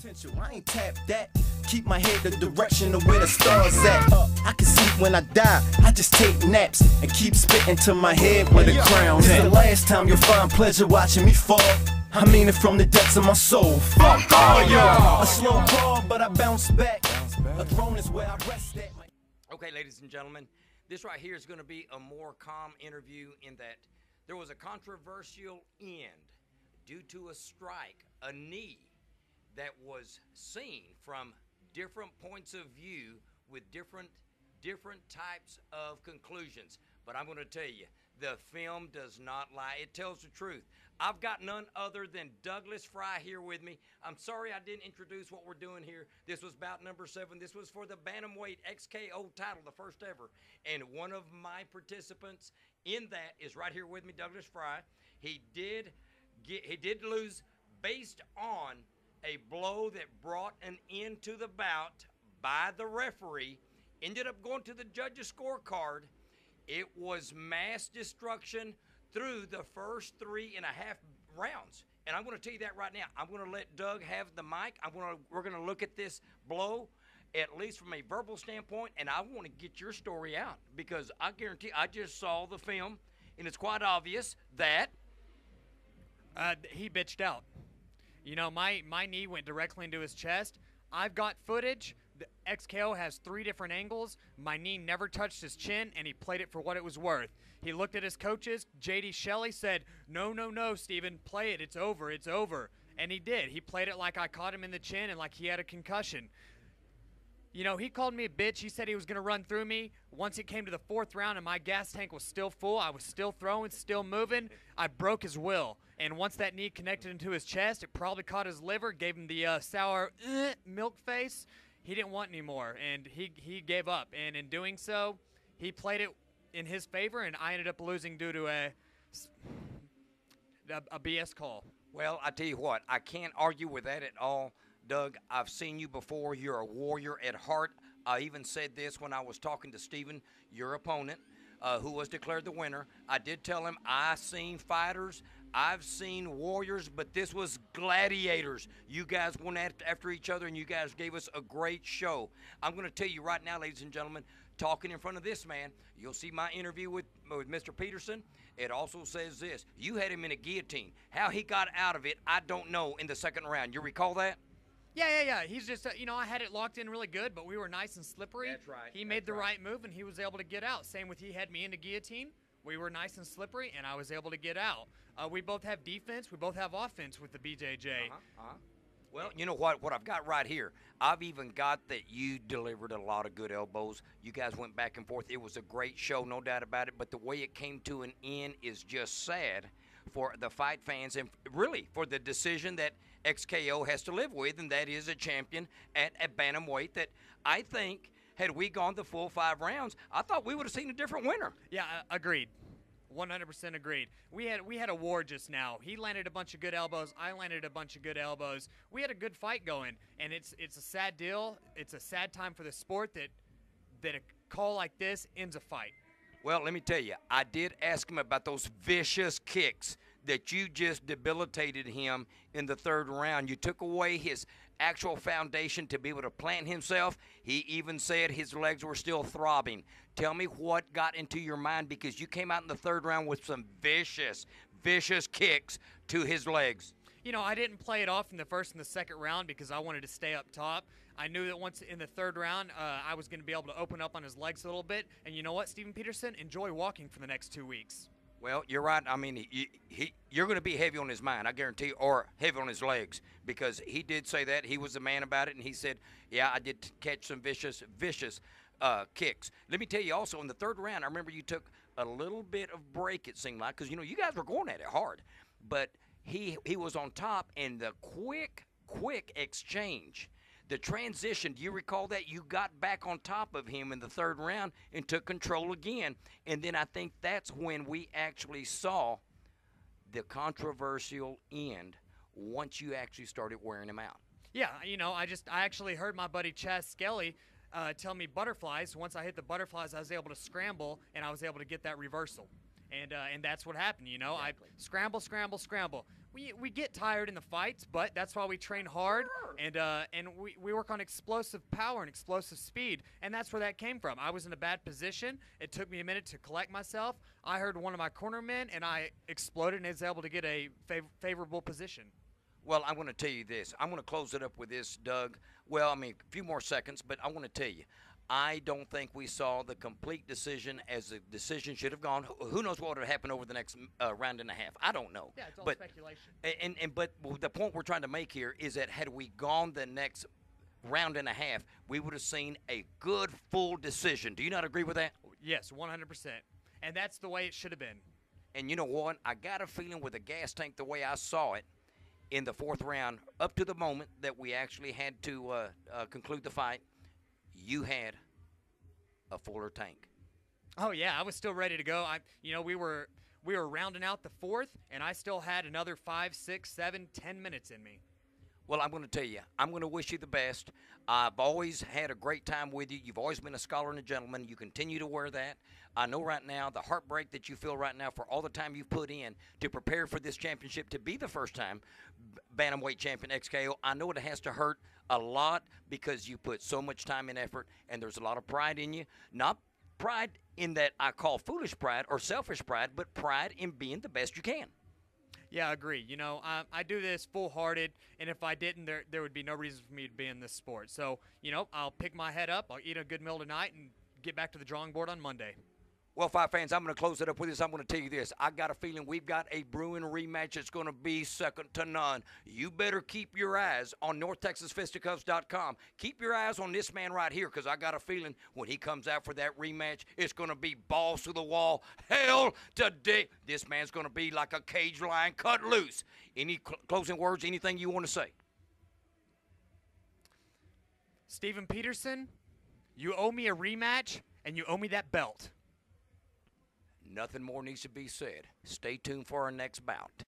Potential, I ain't tapped that. Keep my head the direction of where the stars at. I can sleep when I die, I just take naps and keep spitting to my head where the crown's at. The last time you'll find pleasure watching me fall, I mean it from the depths of my soul. Fuck all y'all. A slow crawl, but I bounce back. A throne is where I rest at. Okay, ladies and gentlemen, this right here is going to be a more calm interview in that there was a controversial end due to a strike, a knee, that was seen from different points of view with different types of conclusions. But I'm going to tell you, the film does not lie. It tells the truth. I've got none other than Douglas Frey here with me. I'm sorry I didn't introduce what we're doing here. This was bout number 7. This was for the bantamweight XKO title, the first ever. And one of my participants in that is right here with me, Douglas Frey. He did lose based on a blow that brought an end to the bout by the referee. Ended up going to the judge's scorecard. It was mass destruction through the first 3.5 rounds. And I'm going to tell you that right now. I'm going to let Doug have the mic. We're going to look at this blow, at least from a verbal standpoint, and I want to get your story out because I guarantee I just saw the film, and it's quite obvious that he bitched out. You know, my knee went directly into his chest. I've got footage. The XKO has 3 different angles. My knee never touched his chin, and he played it for what it was worth. He looked at his coaches. J.D. Shelley said, no, Steven, play it. It's over. It's over. And he did. He played it like I caught him in the chin and like he had a concussion. You know, he called me a bitch. He said he was going to run through me. Once it came to the 4th round and my gas tank was still full, I was still throwing, still moving, I broke his will. And once that knee connected into his chest, it probably caught his liver, gave him the sour milk face. He didn't want any more, and he gave up. And in doing so, he played it in his favor, and I ended up losing due to a BS call. Well, I tell you what, I can't argue with that at all. Doug, I've seen you before. You're a warrior at heart. I even said this when I was talking to Steven, your opponent, who was declared the winner. I did tell him I've seen fighters, I've seen warriors, but this was gladiators. You guys went after each other, and you guys gave us a great show. I'm going to tell you right now, ladies and gentlemen, talking in front of this man, you'll see my interview with Mr. Peterson. It also says this. You had him in a guillotine. How he got out of it, I don't know, in the 2nd round. You recall that? Yeah. He's just, you know, I had it locked in really good, but we were nice and slippery. That's right. He made the right move, and he was able to get out. Same with he had me in the guillotine. We were nice and slippery, and I was able to get out. We both have defense. We both have offense with the BJJ. Well, you know what I've got right here? I've even got that you delivered a lot of good elbows. You guys went back and forth. It was a great show, no doubt about it. But the way it came to an end is just sad for the fight fans and really for the decision that XKO has to live with, and that is a champion at a bantamweight that I think, had we gone the full 5 rounds, I thought we would have seen a different winner. Yeah, agreed. 100% agreed. We had a war just now. He landed a bunch of good elbows. I landed a bunch of good elbows. We had a good fight going, and it's a sad deal. It's a sad time for the sport that a call like this ends a fight. Well, let me tell you, I did ask him about those vicious kicks that you just debilitated him in the 3rd round. You took away his actual foundation to be able to plant himself. He even said his legs were still throbbing. Tell me what got into your mind, because you came out in the 3rd round with some vicious kicks to his legs. You know, I didn't play it off in the 1st and the 2nd round because I wanted to stay up top. I knew that once in the 3rd round, I was going to be able to open up on his legs a little bit. And you know what, Steven Peterson? Enjoy walking for the next 2 weeks. Well, you're right. I mean, you're going to be heavy on his mind, I guarantee you, or heavy on his legs, because he did say that. He was a man about it, and he said, yeah, I did catch some vicious kicks. Let me tell you also, in the 3rd round, I remember you took a little bit of break, it seemed like, because, you know, you guys were going at it hard. But he was on top, and the quick exchange, the transition, do you recall that? You got back on top of him in the 3rd round and took control again. And then I think that's when we actually saw the controversial end once you actually started wearing him out. Yeah, you know, I actually heard my buddy Chaz Skelly tell me butterflies. Once I hit the butterflies, I was able to scramble, and I was able to get that reversal. And that's what happened, you know. Exactly. I scramble. We get tired in the fights, but that's why we train hard, and we work on explosive power and explosive speed, and that's where that came from. I was in a bad position. It took me a minute to collect myself. I heard one of my cornermen, and I exploded and was able to get a favorable position. Well, I want to tell you this. I'm going to close it up with this, Doug. Well, I mean, a few more seconds, but I want to tell you, I don't think we saw the complete decision as the decision should have gone. Who knows what would have happened over the next round and a half? I don't know. Yeah, it's all but, speculation. But the point we're trying to make here is that had we gone the next round and a half, we would have seen a good full decision. Do you not agree with that? Yes, 100%. And that's the way it should have been. And you know what? I got a feeling with the gas tank the way I saw it in the fourth round, up to the moment that we actually had to conclude the fight, you had a fuller tank. Oh yeah, I was still ready to go. We were rounding out the fourth, and I still had another 5, 6, 7, 10 minutes in me. Well, I'm going to tell you, I'm going to wish you the best. I've always had a great time with you. You've always been a scholar and a gentleman. You continue to wear that. I know right now the heartbreak that you feel right now for all the time you've put in to prepare for this championship to be the first time bantamweight champion XKO. I know it has to hurt a lot because you put so much time and effort, and there's a lot of pride in you. Not pride in that I call foolish pride or selfish pride, but pride in being the best you can. Yeah, I agree. I do this full-hearted, and if I didn't, there would be no reason for me to be in this sport. So, I'll pick my head up, I'll eat a good meal tonight, and get back to the drawing board on Monday. Well, Fight fans, I'm going to close it up with this. I'm going to tell you this. I got a feeling we've got a brewing rematch that's going to be second to none. You better keep your eyes on NorthTexasFisticuffs.com. Keep your eyes on this man right here, because I got a feeling when he comes out for that rematch, it's going to be balls to the wall. Hell today. This man's going to be like a cage lion cut loose. Any closing words, anything you want to say? Steven Peterson, you owe me a rematch, and you owe me that belt. Nothing more needs to be said. Stay tuned for our next bout.